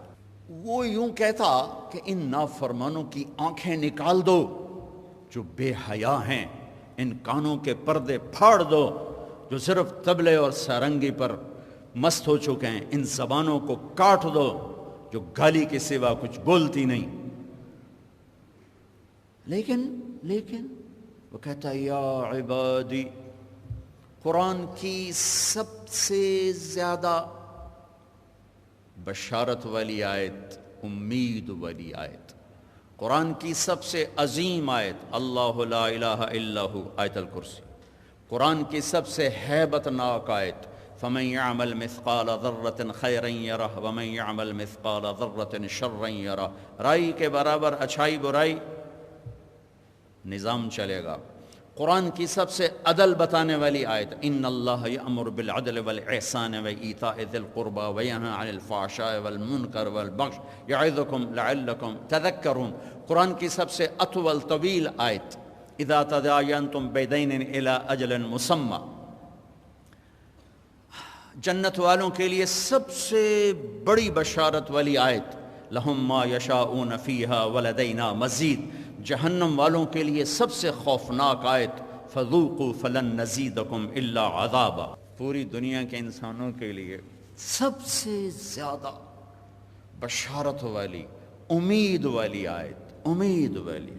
Speaker 2: وہ یوں کہتا کہ ان نافرمانوں کی آنکھیں نکال دو جو بے حیا ہیں، ان کانوں کے پردے پھاڑ دو جو صرف طبلے اور سارنگی پر مست ہو چکے ہیں، ان زبانوں کو کاٹ دو جو گالی کے سوا کچھ بولتی نہیں۔ لیکن وہ کہتا ہے یا عبادی، قرآن کی سب سے زیادہ بشارت والی آیت، امید والی آیت، قرآن کی سب سے عظیم آیت اللہ لا الہ الا ہو، آیت الکرسی، قرآن کی سب سے ہیبت ناک آیت فمن يعمل مثقال ذرة خيرا يره ومن يعمل مثقال ذرة شرا يره، رائی کے برابر اچھائی برائی نظام چلے گا۔ قرآن کی سب سے عدل بتانے والی آیت ان اللہ یأمر بالعدل والاحسان وایتاء ذی القربى وینہی عن الفحشاء والمنکر والبغی یعظکم لعلکم تذکرون، قرآن کی سب سے اطول طویل آیت اذا تداینتم بدین الی اجل مسمى، جنت والوں کے لیے سب سے بڑی بشارت والی آیت لہم ما یشاؤون فیہا ولدینا مزید، جہنم والوں کے لیے سب سے خوفناک آیت فذوقوا فلن نزیدکم الا عذابا، پوری دنیا کے انسانوں کے لیے سب سے زیادہ بشارت والی امید والی آیت، امید والی۔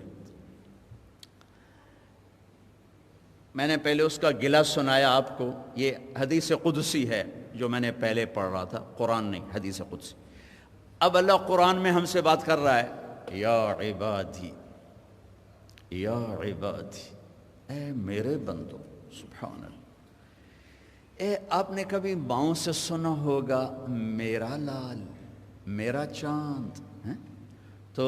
Speaker 2: میں نے پہلے اس کا گلا سنایا آپ کو، یہ حدیث قدسی ہے جو میں نے پہلے پڑھ رہا تھا، قرآن نہیں، حدیث قدسی۔ اب اللہ قرآن میں ہم سے بات کر رہا ہے یا عبادی، یا عبادی، اے میرے بندو، سبحان اللہ۔ اے آپ نے کبھی ماؤں سے سنا ہوگا میرا لال، میرا چاند، تو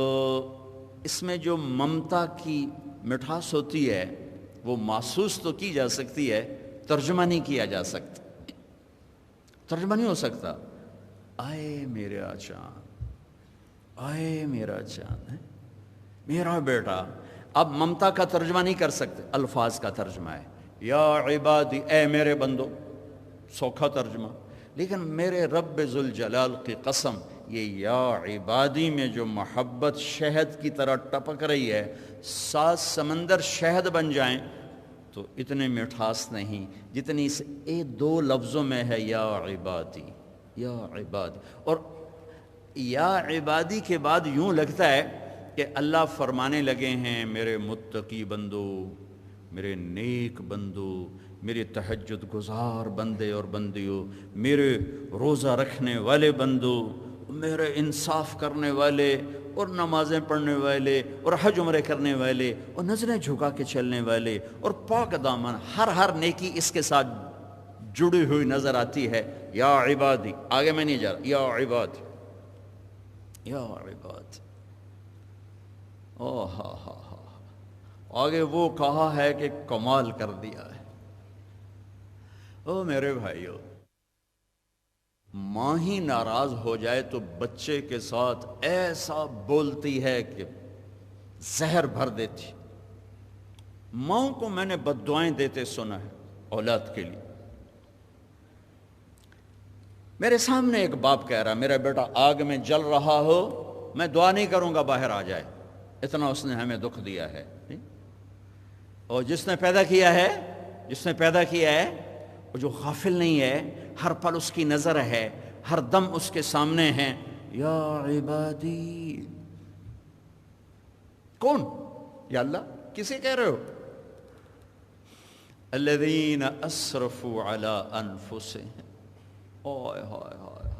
Speaker 2: اس میں جو ممتا کی مٹھاس ہوتی ہے وہ محسوس تو کی جا سکتی ہے، ترجمہ نہیں کیا جا سکتا، ترجمہ نہیں ہو سکتا۔ آئے میرا چاند، آئے میرا چاند، میرا بیٹا۔ اب ممتا کا ترجمہ نہیں کر سکتے، الفاظ کا ترجمہ ہے یا عبادی، اے میرے بندو، سوکھا ترجمہ۔ لیکن میرے رب ذوالجلال کی قسم، یہ یا عبادی میں جو محبت شہد کی طرح ٹپک رہی ہے، 7 سمندر شہد بن جائیں تو اتنے مٹھاس نہیں جتنی اس 2 لفظوں میں ہے یا عبادی، یا عبادی۔ اور یا عبادی کے بعد یوں لگتا ہے کہ اللہ فرمانے لگے ہیں میرے متقی بندو، میرے نیک بندو، میرے تہجد گزار بندے اور بندیوں، میرے روزہ رکھنے والے بندو، میرے انصاف کرنے والے اور نمازیں پڑھنے والے اور حج عمرے کرنے والے اور نظریں جھکا کے چلنے والے اور پاک دامن، ہر نیکی اس کے ساتھ جڑی ہوئی نظر آتی ہے۔ یا عبادی، آگے میں نہیں جا رہا، یا عبادی، یا عبادی، اوہ ہاں ہاں ہاں، آگے وہ کہا ہے کہ کمال کر دیا ہے۔ او میرے بھائیو، ماں ہی ناراض ہو جائے تو بچے کے ساتھ ایسا بولتی ہے کہ زہر بھر دیتی۔ ماں کو میں نے بد دعائیں دیتے سنا ہے اولاد کے لیے۔ میرے سامنے ایک باپ کہہ رہا میرا بیٹا آگ میں جل رہا ہو، میں دعا نہیں کروں گا باہر آ جائے، اتنا اس نے ہمیں دکھ دیا ہے۔ اور جس نے پیدا کیا ہے وہ جو غافل نہیں ہے، ہر پل اس کی نظر ہے، ہر دم اس کے سامنے ہے۔ یا عبادی، کون؟ یا اللہ، کسے کہہ رہے ہو؟ الذین اسرفوا علی انفسہم، اوئے ہائے ہائے۔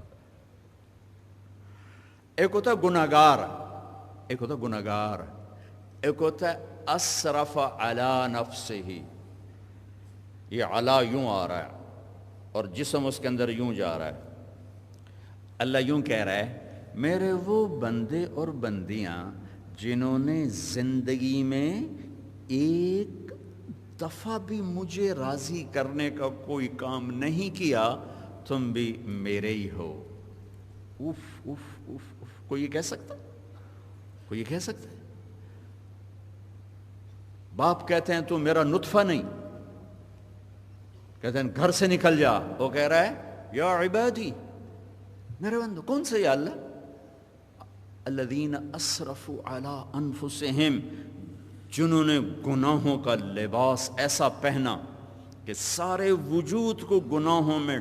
Speaker 2: ایک ہوتا ہے گناہگار، ایک ہوتا ہے گناہگار، ایک ہوتا ہے اسرف علی نفسہ، یہ علا یوں آ رہا ہے اور جسم اس کے اندر یوں جا رہا ہے۔ اللہ یوں کہہ رہا ہے میرے وہ بندے اور بندیاں جنہوں نے زندگی میں ایک دفعہ بھی مجھے راضی کرنے کا کوئی کام نہیں کیا، تم بھی میرے ہی ہو۔ اوف اوف اوف اوف، کوئی یہ کہہ سکتا؟ کوئی یہ کہہ سکتا ہے؟ باپ کہتے ہیں تو میرا نطفہ نہیں، کہتے ہیں گھر سے نکل جا، وہ کہہ رہا ہے یا عبادی، میرے بندو۔ کون سے یا اللہ؟ الذین اسرفوا علی انفسہم، جنہوں نے گناہوں کا لباس ایسا پہنا کہ سارے وجود کو گناہوں میں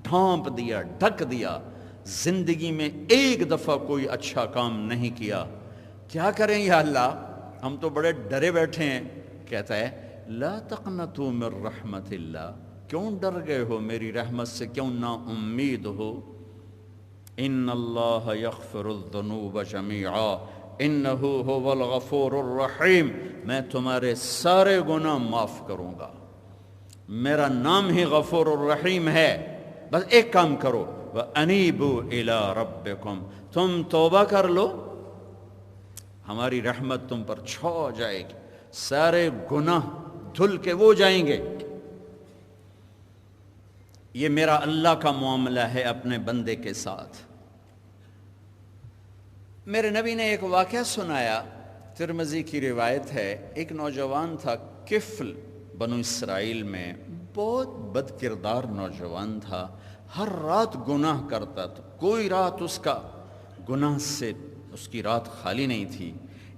Speaker 2: ڈھانپ دیا، ڈھک دیا، زندگی میں ایک دفعہ کوئی اچھا کام نہیں کیا، کیا کریں یا اللہ؟ ہم تو بڑے ڈرے بیٹھے ہیں۔ کہتا ہے لا تقنطوا من رحمت اللہ، کیوں ڈر گئے ہو میری رحمت سے، کیوں نا امید ہو؟ ان اللہ یغفر الذنوب جميعا انہ هو الغفور الرحیم، میں تمہارے سارے گناہ معاف کروں گا، میرا نام ہی غفور الرحیم ہے، بس ایک کام کرو، وَأَنِيبُوا إِلَىٰ رَبِّكُمْ، تم توبہ کر لو، ہماری رحمت تم پر چھا جائے گی، سارے گناہ دھل کے وہ جائیں گے۔ یہ میرا اللہ کا معاملہ ہے اپنے بندے کے ساتھ۔ میرے نبی نے ایک واقعہ سنایا، ترمذی کی روایت ہے، ایک نوجوان تھا کفل، بنو اسرائیل میں بہت بد کردار نوجوان تھا، ہر رات گناہ کرتا تھا، کوئی رات اس کا گناہ سے اس کی رات خالی نہیں تھی۔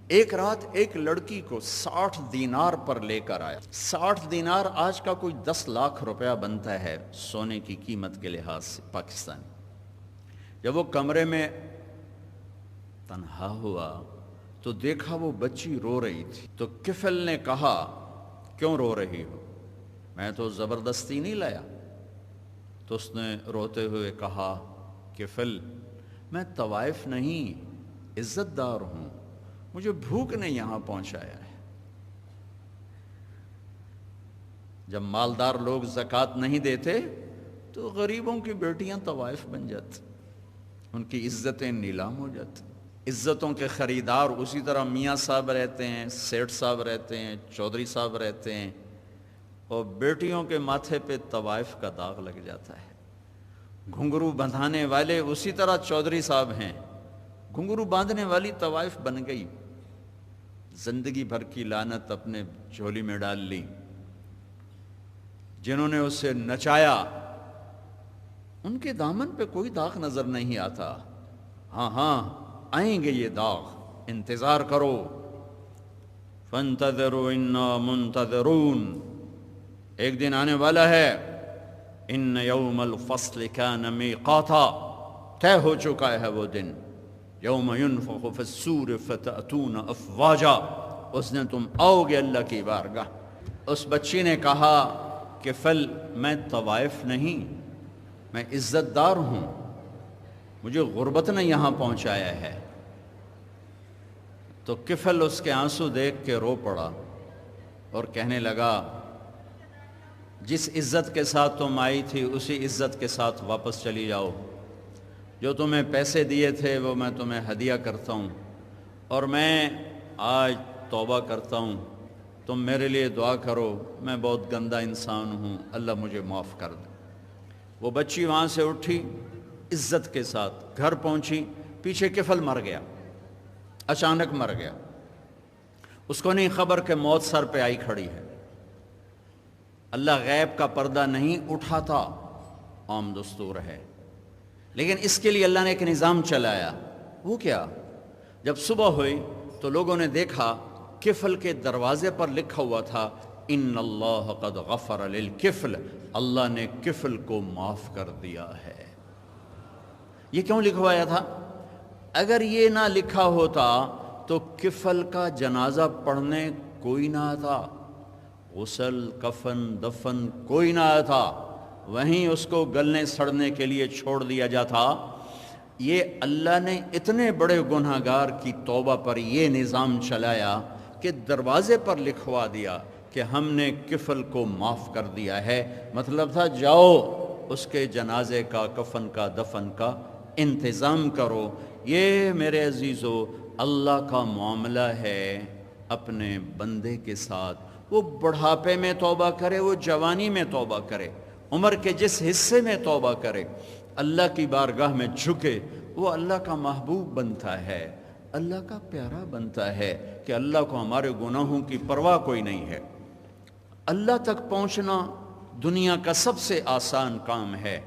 Speaker 2: ایک رات ایک لڑکی کو 60 دینار پر لے کر آیا۔ 60 دینار آج کا کوئی 10 لاکھ روپیہ بنتا ہے سونے کی قیمت کے لحاظ سے پاکستانی۔ جب وہ کمرے میں تنہا ہوا تو دیکھا وہ بچی رو رہی تھی، تو کفل نے کہا کیوں رو رہی ہو؟ میں تو زبردستی نہیں لایا۔ تو اس نے روتے ہوئے کہا کفل، میں طوائف نہیں، عزت دار ہوں، مجھے بھوک نے یہاں پہنچایا ہے۔ جب مالدار لوگ زکوٰۃ نہیں دیتے تو غریبوں کی بیٹیاں طوائف بن جاتی، ان کی عزتیں نیلام ہو جاتی۔ عزتوں کے خریدار اسی طرح میاں صاحب رہتے ہیں، سیٹھ صاحب رہتے ہیں، چودھری صاحب رہتے ہیں، اور بیٹیوں کے ماتھے پہ طوائف کا داغ لگ جاتا ہے۔ گھنگرو بندھانے والے اسی طرح چودھری صاحب ہیں، گھنگرو باندھنے والی طوائف بن گئی، زندگی بھر کی لعنت اپنے جھولی میں ڈال لی۔ جنہوں نے اسے نچایا ان کے دامن پہ کوئی داغ نظر نہیں آتا۔ ہاں ہاں آئیں گے یہ داغ، انتظار کرو۔ فانتظروا انا منتظرون، ایک دن آنے والا ہے۔ ان یوم الفصل کان میقاتا، طے ہو چکا ہے وہ دن۔ یوم ینفخ فی الصور فتأتون افواجا، اس دن تم آؤ گے اللہ کی بارگاہ۔ اس بچی نے کہا کہ فل میں طوائف نہیں، میں عزت دار ہوں، مجھے غربت نے یہاں پہنچایا ہے۔ تو کفل اس کے آنسو دیکھ کے رو پڑا اور کہنے لگا جس عزت کے ساتھ تم آئی تھی اسی عزت کے ساتھ واپس چلی جاؤ، جو تمہیں پیسے دیے تھے وہ میں تمہیں ہدیہ کرتا ہوں، اور میں آج توبہ کرتا ہوں، تم میرے لیے دعا کرو، میں بہت گندا انسان ہوں، اللہ مجھے معاف کر دے۔ وہ بچی وہاں سے اٹھی عزت کے ساتھ، گھر پہنچی، پیچھے کفل مر گیا، اچانک مر گیا، اس کو نہیں خبر کہ موت سر پہ آئی کھڑی ہے۔ اللہ غیب کا پردہ نہیں اٹھاتا، عام دستور ہے، لیکن اس کے لیے اللہ نے ایک نظام چلایا۔ وہ کیا؟ جب صبح ہوئی تو لوگوں نے دیکھا کفل کے دروازے پر لکھا ہوا تھا ان اللہ قد غفر للکفل، اللہ نے کفل کو معاف کر دیا ہے۔ یہ کیوں لکھوایا تھا؟ اگر یہ نہ لکھا ہوتا تو کفل کا جنازہ پڑھنے کوئی نہ آتا، غسل کفن دفن کوئی نہ آتا، وہیں اس کو گلنے سڑنے کے لیے چھوڑ دیا جاتا۔ یہ اللہ نے اتنے بڑے گناہگار کی توبہ پر یہ نظام چلایا کہ دروازے پر لکھوا دیا کہ ہم نے کفل کو معاف کر دیا ہے۔ مطلب تھا جاؤ اس کے جنازے کا، کفن کا، دفن کا انتظام کرو۔ یہ میرے عزیزو اللہ کا معاملہ ہے اپنے بندے کے ساتھ۔ وہ بڑھاپے میں توبہ کرے، وہ جوانی میں توبہ کرے، عمر کے جس حصے میں توبہ کرے، اللہ کی بارگاہ میں جھکے، وہ اللہ کا محبوب بنتا ہے، اللہ کا پیارا بنتا ہے کہ اللہ کو ہمارے گناہوں کی پرواہ کوئی نہیں ہے۔ اللہ تک پہنچنا دنیا کا سب سے آسان کام ہے،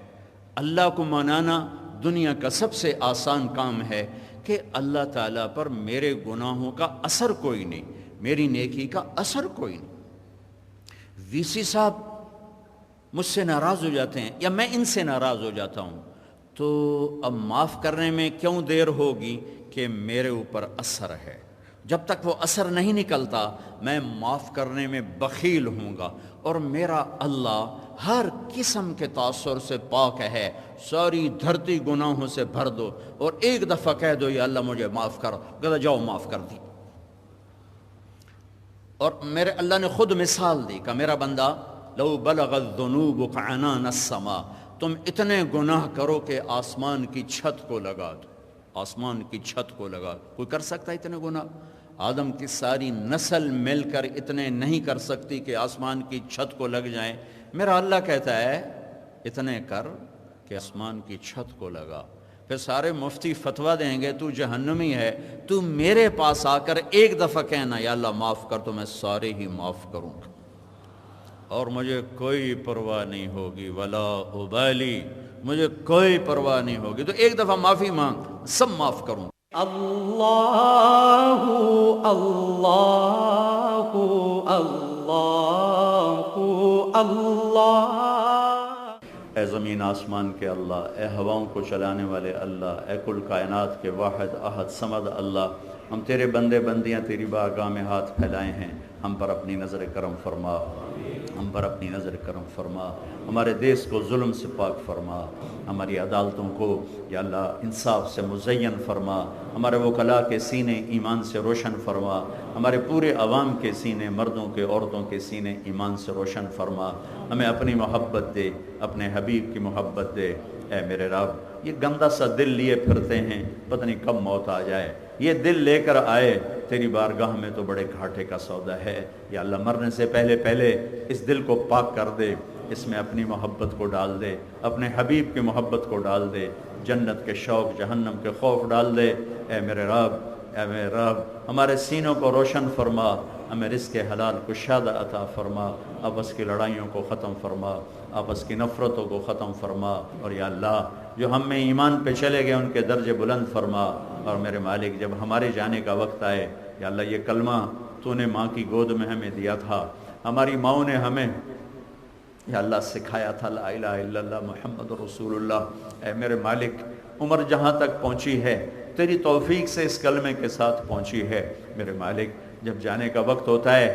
Speaker 2: اللہ کو منانا دنیا کا سب سے آسان کام ہے کہ اللہ تعالیٰ پر میرے گناہوں کا اثر کوئی نہیں، میری نیکی کا اثر کوئی نہیں۔ وی سی صاحب مجھ سے ناراض ہو جاتے ہیں یا میں ان سے ناراض ہو جاتا ہوں، تو اب معاف کرنے میں کیوں دیر ہوگی کہ میرے اوپر اثر ہے. جب تک وہ اثر نہیں نکلتا میں معاف کرنے میں بخیل ہوں گا. اور میرا اللہ ہر قسم کے تاثر سے پاک ہے. ساری دھرتی گناہوں سے بھر دو اور ایک دفعہ کہہ دو یا اللہ مجھے معاف کر، کہتا جاؤ معاف کر دی. اور میرے اللہ نے خود مثال دی کہ میرا بندہ لو بلغت ذنوبک عنان السماء، تم اتنے گناہ کرو کہ آسمان کی چھت کو لگا دو. آسمان کی چھت کو لگا دو. کوئی کر سکتا ہے اتنے گناہ؟ آدم کی ساری نسل مل کر اتنے نہیں کر سکتی کہ آسمان کی چھت کو لگ جائیں. میرا اللہ کہتا ہے اتنے کر کہ آسمان کی چھت کو لگا. پھر سارے مفتی فتویٰ دیں گے تو جہنمی ہے، تو میرے پاس آ کر ایک دفعہ کہنا یا اللہ معاف کر، تو میں سارے ہی معاف کروں گا اور مجھے کوئی پرواہ نہیں ہوگی. ولا ابالی، مجھے کوئی پرواہ نہیں ہوگی. تو ایک دفعہ معافی مانگ، سب معاف کروں.
Speaker 1: اللہ اللہ اللہ اللہ.
Speaker 2: اے زمین آسمان کے اللہ، اے ہواؤں کو چلانے والے اللہ، اے کل کائنات کے واحد احد صمد اللہ، ہم تیرے بندے بندیاں تیری بارگاہ میں ہاتھ پھیلائے ہیں. ہم پر اپنی نظر کرم فرما، ہم پر اپنی نظر کرم فرما. ہمارے دیس کو ظلم سے پاک فرما، ہماری عدالتوں کو یا اللہ انصاف سے مزین فرما. ہمارے وکلاء کے سینے ایمان سے روشن فرما. ہمارے پورے عوام کے سینے، مردوں کے عورتوں کے سینے ایمان سے روشن فرما. ہمیں اپنی محبت دے، اپنے حبیب کی محبت دے. اے میرے رب، یہ گندا سا دل لیے پھرتے ہیں، پتہ نہیں کب موت آ جائے. یہ دل لے کر آئے تیری بارگاہ میں تو بڑے گھاٹے کا سودا ہے. یا اللہ مرنے سے پہلے پہلے اس دل کو پاک کر دے، اس میں اپنی محبت کو ڈال دے، اپنے حبیب کی محبت کو ڈال دے، جنت کے شوق، جہنم کے خوف ڈال دے. اے میرے رب، اے میرے رب، ہمارے سینوں کو روشن فرما، ہمیں رزق حلال کشادہ عطا فرما. آپس کی لڑائیوں کو ختم فرما، آپس کی نفرتوں کو ختم فرما. اور یا اللہ جو ہم میں ایمان پہ چلے گئے ان کے درجے بلند فرما. اور میرے مالک جب ہمارے جانے کا وقت آئے یا اللہ یہ کلمہ تو نے ماں کی گود میں ہمیں دیا تھا، ہماری ماؤں نے ہمیں یا اللہ سکھایا تھا لا الہ الا اللہ محمد رسول اللہ. اے میرے مالک عمر جہاں تک پہنچی ہے تیری توفیق سے اس کلمے کے ساتھ پہنچی ہے. میرے مالک جب جانے کا وقت ہوتا ہے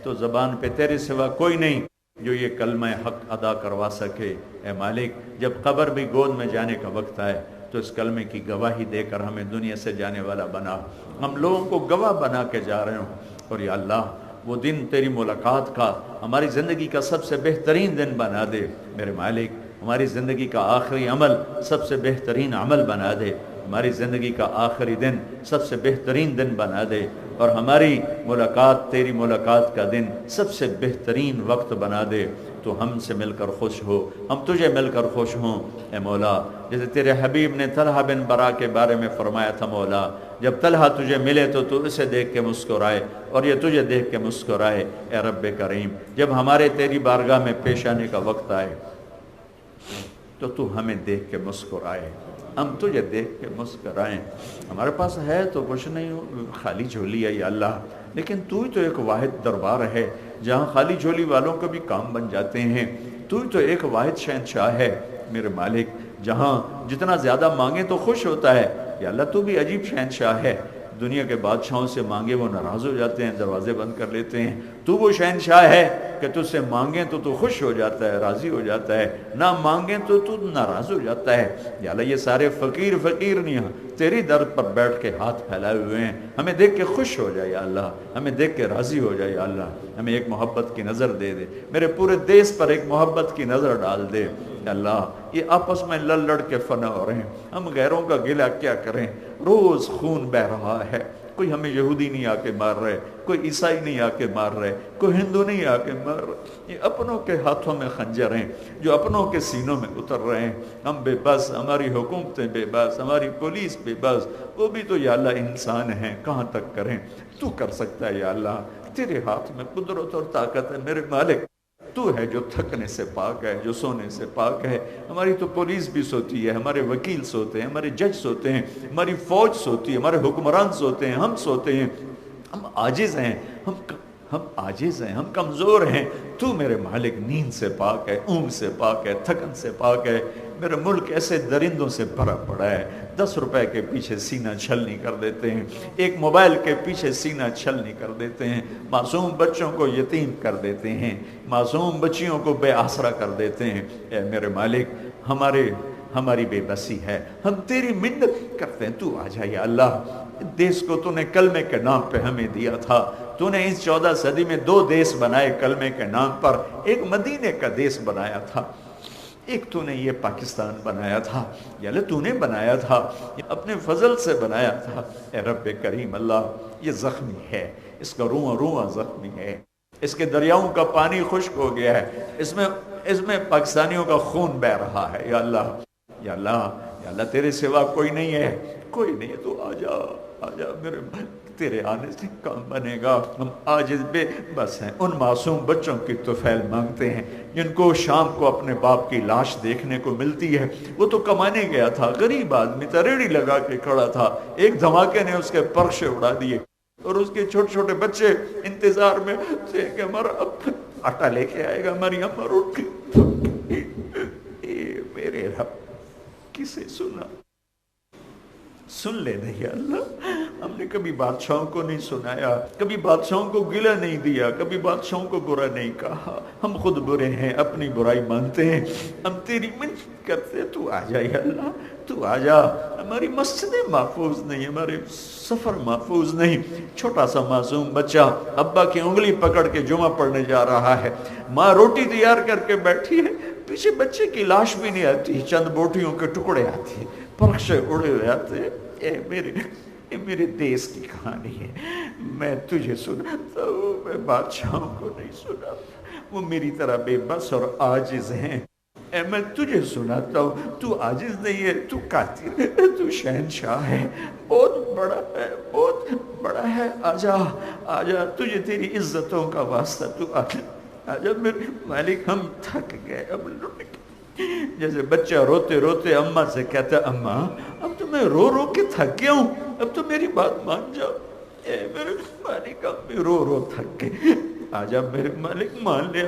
Speaker 2: تو زبان پہ تیرے سوا کوئی نہیں جو یہ کلمہ حق ادا کروا سکے. اے مالک جب قبر بھی گود میں جانے کا وقت آئے تو اس کلمے کی گواہی دے کر ہمیں دنیا سے جانے والا بنا، ہم لوگوں کو گواہ بنا کے جا رہے ہوں. اور یا اللہ وہ دن تیری ملاقات کا ہماری زندگی کا سب سے بہترین دن بنا دے. میرے مالک ہماری زندگی کا آخری عمل سب سے بہترین عمل بنا دے، ہماری زندگی کا آخری دن سب سے بہترین دن بنا دے. اور ہماری ملاقات تیری ملاقات کا دن سب سے بہترین وقت بنا دے. تو ہم سے مل کر خوش ہو، ہم تجھے مل کر خوش ہوں. اے مولا جیسے تیرے حبیب نے طلحہ بن برا کے بارے میں فرمایا تھا، مولا جب طلحہ تجھے ملے تو اسے دیکھ کے مسکرائے اور یہ تجھے دیکھ کے مسکرائے. اے رب کریم جب ہمارے تیری بارگاہ میں پیش آنے کا وقت آئے تو ہمیں دیکھ کے مسکرائے، ہم تجھے دیکھ کے مسکرائیں. ہمارے پاس ہے تو کچھ نہیں، خالی جھولی ہے یا اللہ، لیکن تو ہی تو ایک واحد دربار ہے جہاں خالی جھولی والوں کو بھی کام بن جاتے ہیں. تو ہی تو ایک واحد شہنشاہ ہے میرے مالک، جہاں جتنا زیادہ مانگے تو خوش ہوتا ہے. یا اللہ تو بھی عجیب شہنشاہ ہے، دنیا کے بادشاہوں سے مانگے وہ ناراض ہو جاتے ہیں، دروازے بند کر لیتے ہیں. تو وہ شہنشاہ ہے کہ تجھ سے مانگیں تو خوش ہو جاتا ہے، راضی ہو جاتا ہے، نہ مانگیں تو ناراض ہو جاتا ہے. یا اللہ یہ سارے فقیر نہیں ہیں، تیری در پر بیٹھ کے ہاتھ پھیلائے ہوئے ہیں. ہمیں دیکھ کے خوش ہو جائے یا اللہ، ہمیں دیکھ کے راضی ہو جائے یا اللہ. ہمیں ایک محبت کی نظر دے دے، میرے پورے دیس پر ایک محبت کی نظر ڈال دے یا اللہ. یہ آپس میں لڑ کے فنا ہو رہے ہیں، ہم غیروں کا گلہ کیا کریں، روز خون بہ رہا ہے. کوئی ہمیں یہودی نہیں آ کے مار رہے، کوئی عیسائی نہیں آ کے مار رہے، کوئی ہندو نہیں آ کے مار رہے. یہ اپنوں کے ہاتھوں میں خنجر ہیں جو اپنوں کے سینوں میں اتر رہے ہیں. ہم بے بس، ہماری حکومتیں بے بس، ہماری پولیس بے بس. وہ بھی تو یا اللہ انسان ہیں، کہاں تک کریں. تو کر سکتا ہے یا اللہ، تیرے ہاتھ میں قدرت اور طاقت ہے میرے مالک. تو ہے جو تھکنے سے پاک ہے، جو سونے سے پاک ہے. ہماری تو پولیس بھی سوتی ہے، ہمارے وکیل سوتے ہیں، ہمارے جج سوتے ہیں، ہماری فوج سوتی ہے، ہمارے حکمران سوتے ہیں، ہم سوتے ہیں. ہم عاجز ہیں، ہم
Speaker 3: ہم عاجز ہیں، ہم کمزور ہیں، تو میرے مالک نیند سے پاک ہے، اونگ سے پاک ہے، تھکن سے پاک ہے۔ میرا ملک ایسے درندوں سے بھرا پڑا ہے، 10 روپے کے پیچھے سینہ چھلنی کر دیتے ہیں، ایک موبائل کے پیچھے سینہ چھلنی کر دیتے ہیں، معصوم بچوں کو یتیم کر دیتے ہیں، معصوم بچیوں کو بے آسرا کر دیتے ہیں۔ اے میرے مالک، ہماری بے بسی ہے، ہم تیری منت کرتے ہیں، تو آ جا یا اللہ۔ دیس کو تو نے کلمے کے نام پہ ہمیں دیا تھا، تو نے اس 14 صدی میں 2 دیس بنائے کلمے کے نام پر، ایک مدینے کا دیس بنایا تھا، ایک تو نے یہ پاکستان بنایا تھا، یا اللہ تو نے بنایا تھا، اپنے فضل سے بنایا تھا۔ اے رب کریم اللہ، یہ زخمی ہے، اس کا رواں رواں زخمی ہے، اس کے دریاؤں کا پانی خشک ہو گیا ہے، اس میں پاکستانیوں کا خون بہ رہا ہے۔ یا اللہ، یا اللہ، یا اللہ، تیرے سوا کوئی نہیں ہے، کوئی نہیں ہے، تو آ جا میرے، تیرے آنے سے کام بنے گا۔ ہم عاجز بے بس ہیں، ان معصوم بچوں کی طفیل مانگتے ہیں جن کو شام کو اپنے باپ کی لاش دیکھنے کو ملتی ہے۔ وہ تو کمانے گیا تھا، غریب آدمی تھا، ریڑھی لگا کے کھڑا تھا، ایک دھماکے نے اس کے پرخشے اڑا دیے، اور اس کے چھوٹے چھوٹے بچے انتظار میں تھے کہ ہمارا اب آٹا لے کے آئے گا، ہماری اماں روٹی۔ میرے رب، کسے سن لے نہیں اللہ۔ ہم نے کبھی بادشاہوں کو نہیں سنایا، کبھی بادشاہوں کو گلہ نہیں دیا، کبھی بادشاہوں کو برا نہیں کہا، ہم خود برے ہیں، اپنی برائی مانتے ہیں، ہم تیری منت کرتے، تو آ جا یا اللہ، تو آ جا۔ ہماری مسجدیں محفوظ نہیں، ہمارے سفر محفوظ نہیں۔ چھوٹا سا معصوم بچہ ابا کی انگلی پکڑ کے جمعہ پڑھنے جا رہا ہے، ماں روٹی تیار کر کے بیٹھی ہے، پیچھے بچے کی لاش بھی نہیں آتی، چند بوٹیوں کے ٹکڑے آتے ہیں، پرخشے اڑے ہوئے آتے ہیں۔ اے میرے دیس کی کہانی ہے، میں تجھے سناتا ہوں، میں بادشاہوں کو نہیں سناتا، وہ میری طرح بے بس اور عاجز ہیں۔ اے میں تجھے سناتا ہوں، تو عاجز نہیں ہے، تو قاتل ہے، تو شہنشاہ ہے، بہت بڑا ہے، بہت بڑا ہے۔ آجا، تجھے تیری عزتوں کا واسطہ، تو آجا میرے مالک، ہم تھک گئے، اب لٹ گئے۔ جیسے بچہ روتے روتے اماں سے کہتا ہے، اماں اب تو میں رو رو کے تھک گیا ہوں، اب تو میری بات مان جاؤ۔ اے میرے مالک، اب بھی رو رو تھک گئے، آجا میرے مالک، مان لے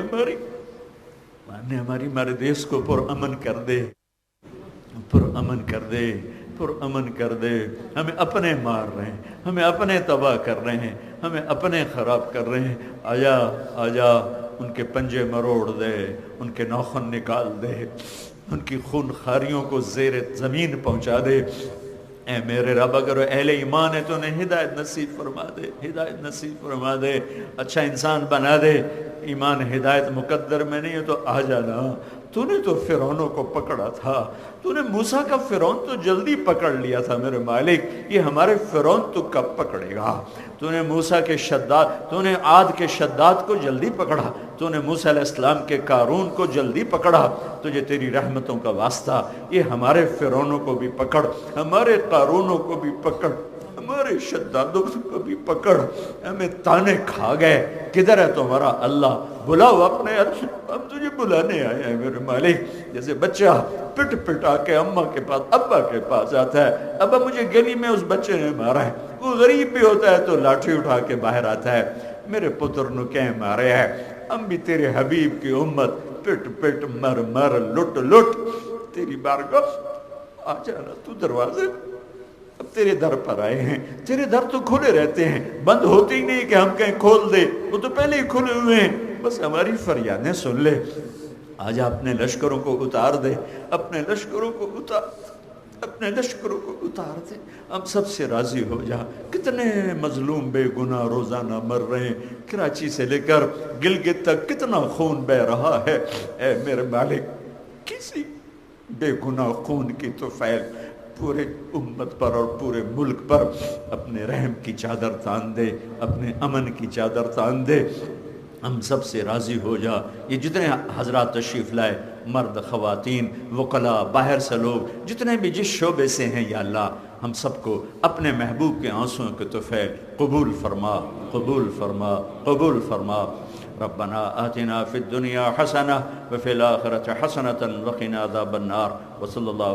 Speaker 3: ہمارے دیس کو پرامن کر دے، پرامن کر دے، پرامن کر دے۔ ہمیں اپنے مار رہے ہیں، ہمیں اپنے تباہ کر رہے ہیں، ہمیں اپنے خراب کر رہے ہیں۔ آجا ان کے پنجے مروڑ دے، ان کے ناخن نکال دے، ان کی خون خاریوں کو زیر زمین پہنچا دے۔ اے میرے رب، اگر اہل ایمان ہے تو انہیں ہدایت نصیب فرما دے، ہدایت نصیب فرما دے، اچھا انسان بنا دے۔ ایمان ہدایت مقدر میں نہیں ہے تو آ جانا۔ تو نے تو فرعونوں کو پکڑا تھا، تو نے موسیٰ کا فرعون تو جلدی پکڑ لیا تھا میرے مالک، یہ ہمارے فرعون تو کب پکڑے گا؟ تو نے موسیٰ کے شداد، تو نے عاد کے شداد کو جلدی پکڑا، تو نے موسیٰ علیہ السلام کے قارون کو جلدی پکڑا، تجھے تیری رحمتوں کا واسطہ یہ ہمارے فرعونوں کو بھی پکڑ، ہمارے قارونوں کو بھی پکڑ، ہمارے شدادوں کو بھی پکڑ۔ ہمیں تانے کھا گئے، کدھر ہے تمہارا اللہ؟ بلاؤ اپنے، ہم تجھے بلانے آئے ہیں میرے مالک۔ جیسے بچہ پٹ پٹ آ کے اماں کے پاس، ابا کے پاس آتا ہے، ابا مجھے گلی میں اس بچے نے مارا ہے، وہ غریب بھی ہوتا ہے تو لاٹھی اٹھا کے باہر آتا ہے، میرے پتر نو کہیں مارے ہے۔ ہم بھی تیرے حبیب کی امت، پٹ پٹ، مر مر، لٹ لٹ، تیری بارگاہ آ جانا، تو دروازے اب تیرے در پر آئے ہیں، تیرے در تو کھلے رہتے ہیں، بند ہوتے ہی نہیں کہ ہم کہیں کھول دے، وہ تو پہلے ہی کھلے ہوئے ہیں، بس ہماری فریادیں سن لے۔ آج اپنے لشکروں کو اتار دے، اپنے لشکروں کو اتار، اپنے لشکروں کو اتار دے، ہم سب سے راضی ہو جا۔ کتنے مظلوم بے گناہ روزانہ مر رہے ہیں، کراچی سے لے کر گلگت تک کتنا خون بہ رہا ہے۔ اے میرے مالک، کسی بے گناہ خون کی طفیل پورے امت پر اور پورے ملک پر اپنے رحم کی چادر تان دے، اپنے امن کی چادر تان دے، ہم سب سے راضی ہو جا۔ یہ جتنے حضرات تشریف لائے، مرد، خواتین، وکلاء، باہر سے لوگ، جتنے بھی جس شعبے سے ہیں، یا اللہ ہم سب کو اپنے محبوب کے آنسوں کے طفیل قبول فرما، قبول فرما، قبول فرما۔ ربنا آتنا فی الدنیا حسنہ وفی الآخرۃ حسنۃ وقنا عذاب النار، وصلی اللہ